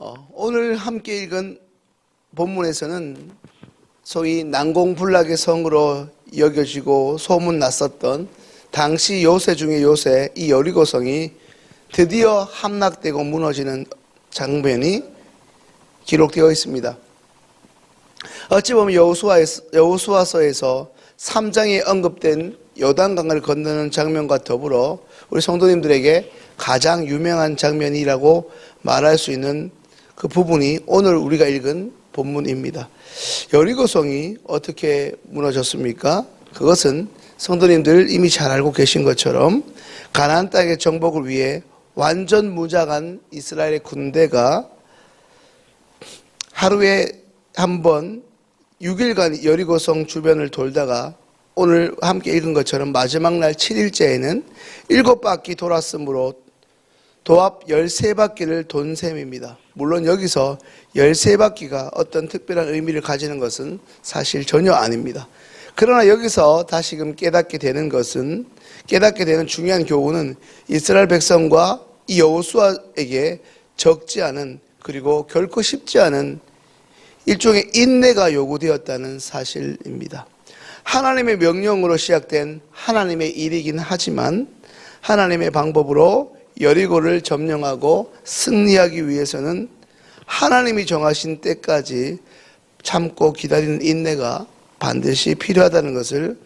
오늘 함께 읽은 본문에서는 소위 난공불락의 성으로 여겨지고 소문났었던 당시 요새 중의 요새 이 여리고성이 드디어 함락되고 무너지는 장면이 기록되어 있습니다. 어찌 보면 여호수아서에서 3장에 언급된 요단강을 건너는 장면과 더불어 우리 성도님들에게 가장 유명한 장면이라고 말할 수 있는 그 부분이 오늘 우리가 읽은 본문입니다. 여리고성이 어떻게 무너졌습니까? 그것은 성도님들 이미 잘 알고 계신 것처럼 가나안 땅의 정복을 위해 완전 무장한 이스라엘의 군대가 하루에 한 번 6일간 여리고성 주변을 돌다가 오늘 함께 읽은 것처럼 마지막 날 7일째에는 7바퀴 돌았으므로 도합 13바퀴를 돈 셈입니다. 물론 여기서 13바퀴가 어떤 특별한 의미를 가지는 것은 사실 전혀 아닙니다. 그러나 여기서 다시금 깨닫게 되는 중요한 교훈은 이스라엘 백성과 이 여호수아에게 적지 않은, 그리고 결코 쉽지 않은 일종의 인내가 요구되었다는 사실입니다. 하나님의 명령으로 시작된 하나님의 일이긴 하지만 하나님의 방법으로 여리고를 점령하고 승리하기 위해서는 하나님이 정하신 때까지 참고 기다리는 인내가 반드시 필요하다는 것을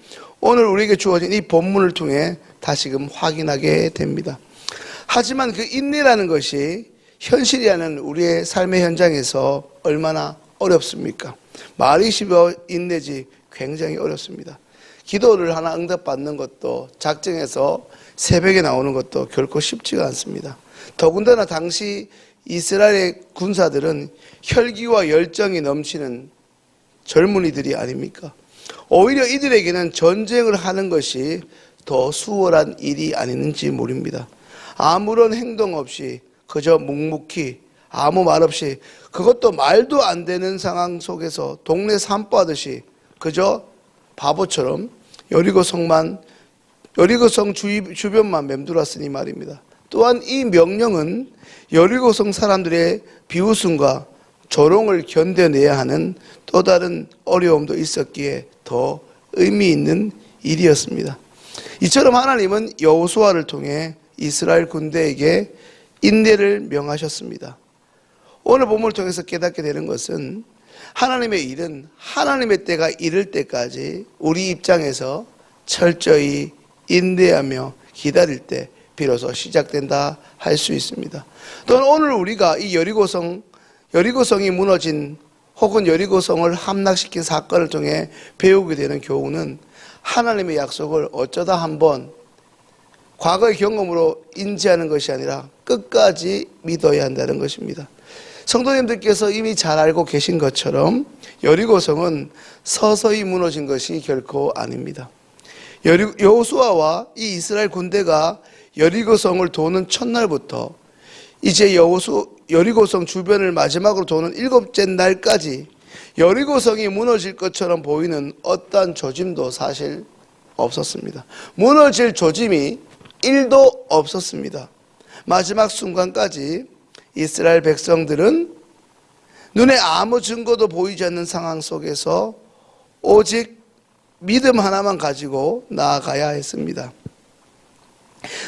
오늘 우리에게 주어진 이 본문을 통해 다시금 확인하게 됩니다. 하지만 그 인내라는 것이 현실이 아닌 우리의 삶의 현장에서 얼마나 어렵습니까? 말이 쉬워 인내지 굉장히 어렵습니다. 기도를 하나 응답받는 것도, 작정해서 새벽에 나오는 것도 결코 쉽지가 않습니다. 더군다나 당시 이스라엘의 군사들은 혈기와 열정이 넘치는 젊은이들이 아닙니까? 오히려 이들에게는 전쟁을 하는 것이 더 수월한 일이 아닌지 모릅니다. 아무런 행동 없이 그저 묵묵히 아무 말 없이, 그것도 말도 안 되는 상황 속에서 동네 산보하듯이 그저 바보처럼 여리고성 주변만 맴돌았으니 말입니다. 또한 이 명령은 여리고성 사람들의 비웃음과 조롱을 견뎌내야 하는 또 다른 어려움도 있었기에 더 의미 있는 일이었습니다. 이처럼 하나님은 여호수아를 통해 이스라엘 군대에게 인내를 명하셨습니다. 오늘 본문을 통해서 깨닫게 되는 것은 하나님의 일은 하나님의 때가 이를 때까지 우리 입장에서 철저히 인내하며 기다릴 때 비로소 시작된다 할 수 있습니다. 또한 오늘 우리가 이 여리고성이 무너진 혹은 여리고성을 함락시킨 사건을 통해 배우게 되는 교훈은 하나님의 약속을 어쩌다 한번 과거의 경험으로 인지하는 것이 아니라 끝까지 믿어야 한다는 것입니다. 성도님들께서 이미 잘 알고 계신 것처럼 여리고성은 서서히 무너진 것이 결코 아닙니다. 여호수아와 이 이스라엘 군대가 여리고성을 도는 첫날부터 이제 여리고성 주변을 마지막으로 도는 7째 날까지 여리고성이 무너질 것처럼 보이는 어떠한 조짐도 사실 없었습니다. 무너질 조짐이 1도 없었습니다. 마지막 순간까지 이스라엘 백성들은 눈에 아무 증거도 보이지 않는 상황 속에서 오직 믿음 하나만 가지고 나아가야 했습니다.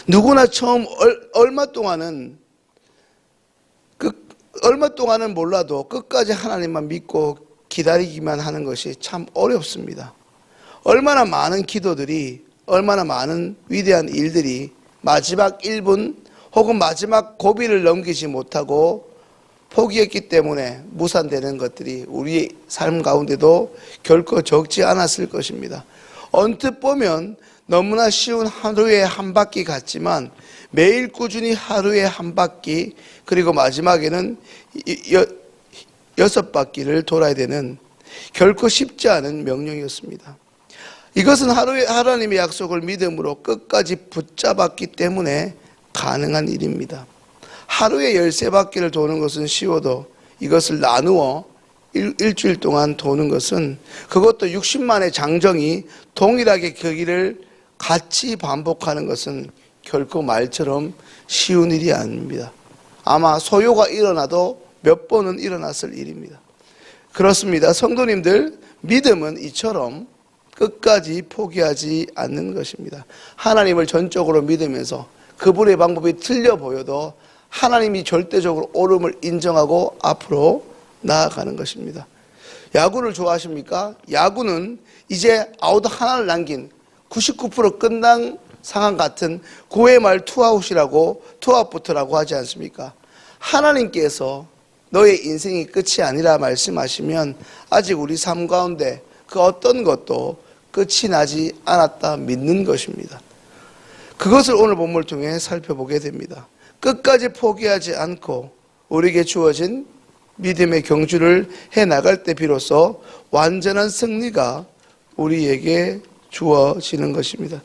누구나 처음 얼마 동안은 몰라도 끝까지 하나님만 믿고 기다리기만 하는 것이 참 어렵습니다. 얼마나 많은 기도들이, 얼마나 많은 위대한 일들이 마지막 1분 혹은 마지막 고비를 넘기지 못하고 포기했기 때문에 무산되는 것들이 우리의 삶 가운데도 결코 적지 않았을 것입니다. 언뜻 보면 너무나 쉬운 하루에 한 바퀴 같지만 매일 꾸준히 하루에 한 바퀴, 그리고 마지막에는 6바퀴를 돌아야 되는 결코 쉽지 않은 명령이었습니다. 이것은 하나님의 약속을 믿음으로 끝까지 붙잡았기 때문에 가능한 일입니다. 하루에 13바퀴를 도는 것은 쉬워도 이것을 나누어 일주일 동안 도는 것은, 그것도 60만의 장정이 동일하게 그 길을 같이 반복하는 것은 결코 말처럼 쉬운 일이 아닙니다. 아마 소요가 일어나도 몇 번은 일어났을 일입니다. 그렇습니다. 성도님들, 믿음은 이처럼 끝까지 포기하지 않는 것입니다. 하나님을 전적으로 믿으면서 그분의 방법이 틀려 보여도 하나님이 절대적으로 옳음을 인정하고 앞으로 나아가는 것입니다. 야구를 좋아하십니까? 야구는 이제 아웃 하나를 남긴 99% 끝난 상황 같은 9회 말 투아웃이라고, 투아웃부터라고 하지 않습니까? 하나님께서 너의 인생이 끝이 아니라 말씀하시면 아직 우리 삶 가운데 그 어떤 것도 끝이 나지 않았다 믿는 것입니다. 그것을 오늘 본문을 통해 살펴보게 됩니다. 끝까지 포기하지 않고 우리에게 주어진 믿음의 경주를 해나갈 때 비로소 완전한 승리가 우리에게 주어지는 것입니다.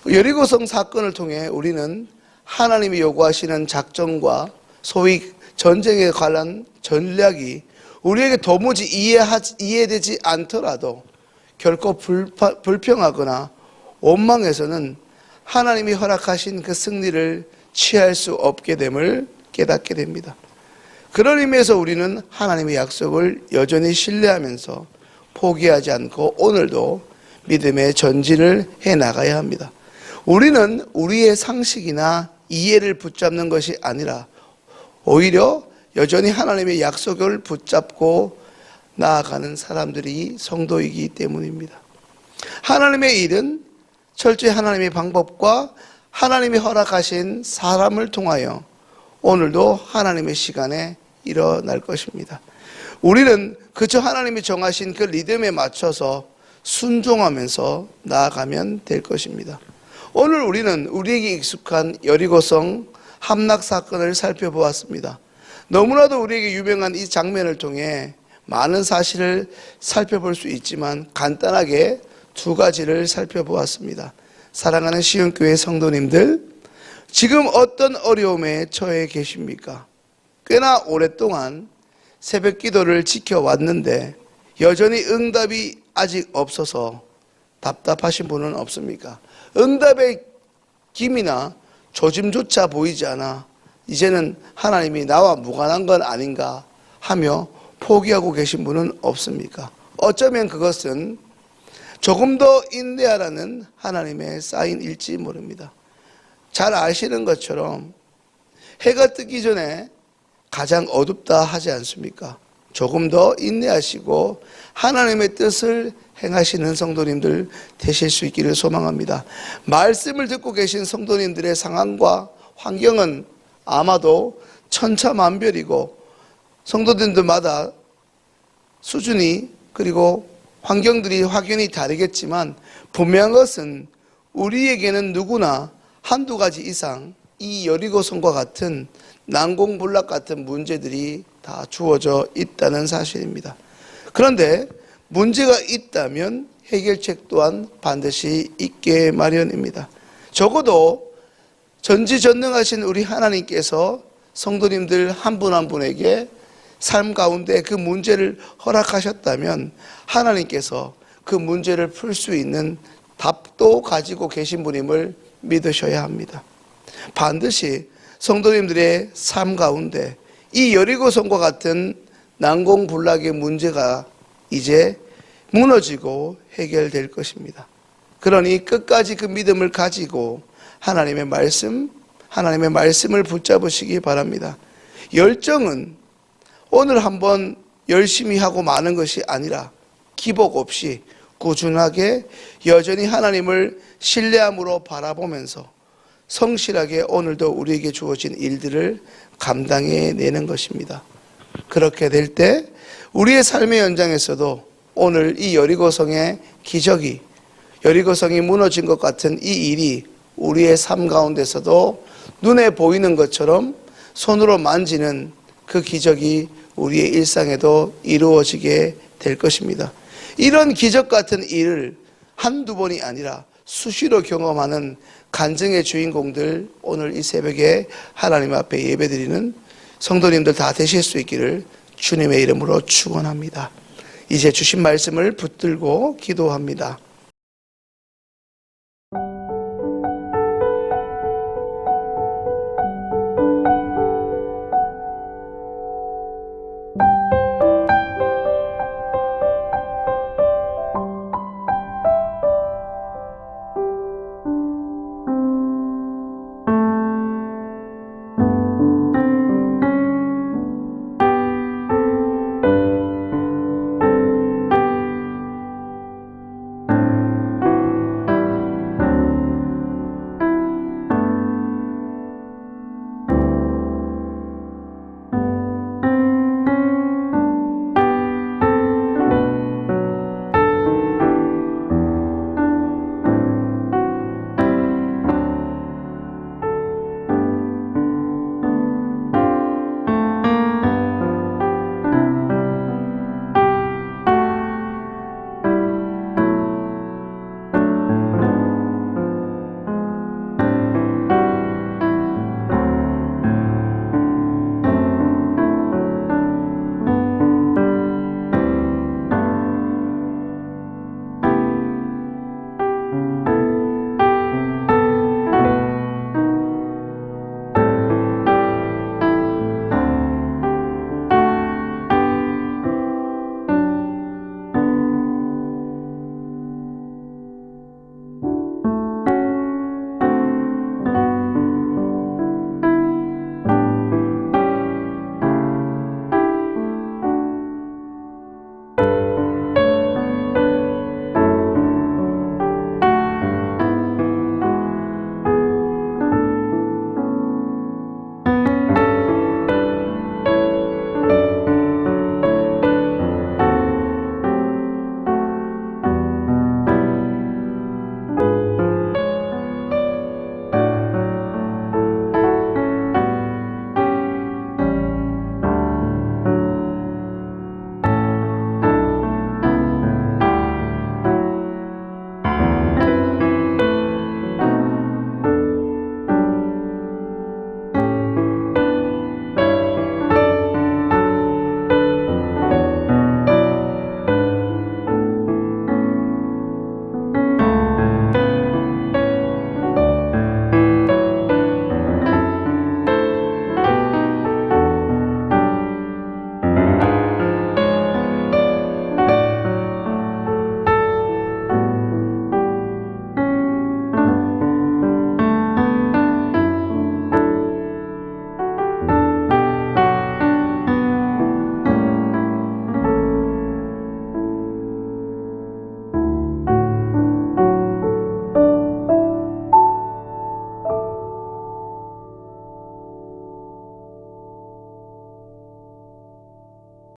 여리고성 사건을 통해 우리는 하나님이 요구하시는 작전과 소위 전쟁에 관한 전략이 우리에게 도무지 이해되지 않더라도 결코 불평하거나 원망해서는 하나님이 허락하신 그 승리를 취할 수 없게 됨을 깨닫게 됩니다. 그런 의미에서 우리는 하나님의 약속을 여전히 신뢰하면서 포기하지 않고 오늘도 믿음의 전진을 해나가야 합니다. 우리는 우리의 상식이나 이해를 붙잡는 것이 아니라 오히려 여전히 하나님의 약속을 붙잡고 나아가는 사람들이 성도이기 때문입니다. 하나님의 일은 철저히 하나님의 방법과 하나님이 허락하신 사람을 통하여 오늘도 하나님의 시간에 일어날 것입니다. 우리는 그저 하나님이 정하신 그 리듬에 맞춰서 순종하면서 나아가면 될 것입니다. 오늘 우리는 우리에게 익숙한 여리고성 함락 사건을 살펴보았습니다. 너무나도 우리에게 유명한 이 장면을 통해 많은 사실을 살펴볼 수 있지만 간단하게 두 가지를 살펴보았습니다. 사랑하는 시온교회 성도님들, 지금 어떤 어려움에 처해 계십니까? 꽤나 오랫동안 새벽 기도를 지켜왔는데 여전히 응답이 아직 없어서 답답하신 분은 없습니까? 응답의 기미나 조짐조차 보이지 않아 이제는 하나님이 나와 무관한 건 아닌가 하며 포기하고 계신 분은 없습니까? 어쩌면 그것은 조금 더 인내하라는 하나님의 사인일지 모릅니다. 잘 아시는 것처럼 해가 뜨기 전에 가장 어둡다 하지 않습니까? 조금 더 인내하시고 하나님의 뜻을 행하시는 성도님들 되실 수 있기를 소망합니다. 말씀을 듣고 계신 성도님들의 상황과 환경은 아마도 천차만별이고 성도들마다 수준이 그리고 환경들이 확연히 다르겠지만 분명한 것은 우리에게는 누구나 한두 가지 이상 이 여리고성과 같은 난공불락 같은 문제들이 다 주어져 있다는 사실입니다. 그런데 문제가 있다면 해결책 또한 반드시 있게 마련입니다. 적어도 전지전능하신 우리 하나님께서 성도님들 한 분 한 분에게 삶 가운데 그 문제를 허락하셨다면 하나님께서 그 문제를 풀 수 있는 답도 가지고 계신 분임을 믿으셔야 합니다. 반드시 성도님들의 삶 가운데 이 여리고성과 같은 난공불락의 문제가 이제 무너지고 해결될 것입니다. 그러니 끝까지 그 믿음을 가지고 하나님의 말씀을 붙잡으시기 바랍니다. 열정은 오늘 한번 열심히 하고 마는 것이 아니라 기복 없이 꾸준하게 여전히 하나님을 신뢰함으로 바라보면서 성실하게 오늘도 우리에게 주어진 일들을 감당해내는 것입니다. 그렇게 될 때 우리의 삶의 연장에서도 오늘 이 여리고성의 기적이, 여리고성이 무너진 것 같은 이 일이 우리의 삶 가운데서도 눈에 보이는 것처럼 손으로 만지는 그 기적이 우리의 일상에도 이루어지게 될 것입니다. 이런 기적 같은 일을 한두 번이 아니라 수시로 경험하는 간증의 주인공들, 오늘 이 새벽에 하나님 앞에 예배드리는 성도님들 다 되실 수 있기를 주님의 이름으로 축원합니다. 이제 주신 말씀을 붙들고 기도합니다.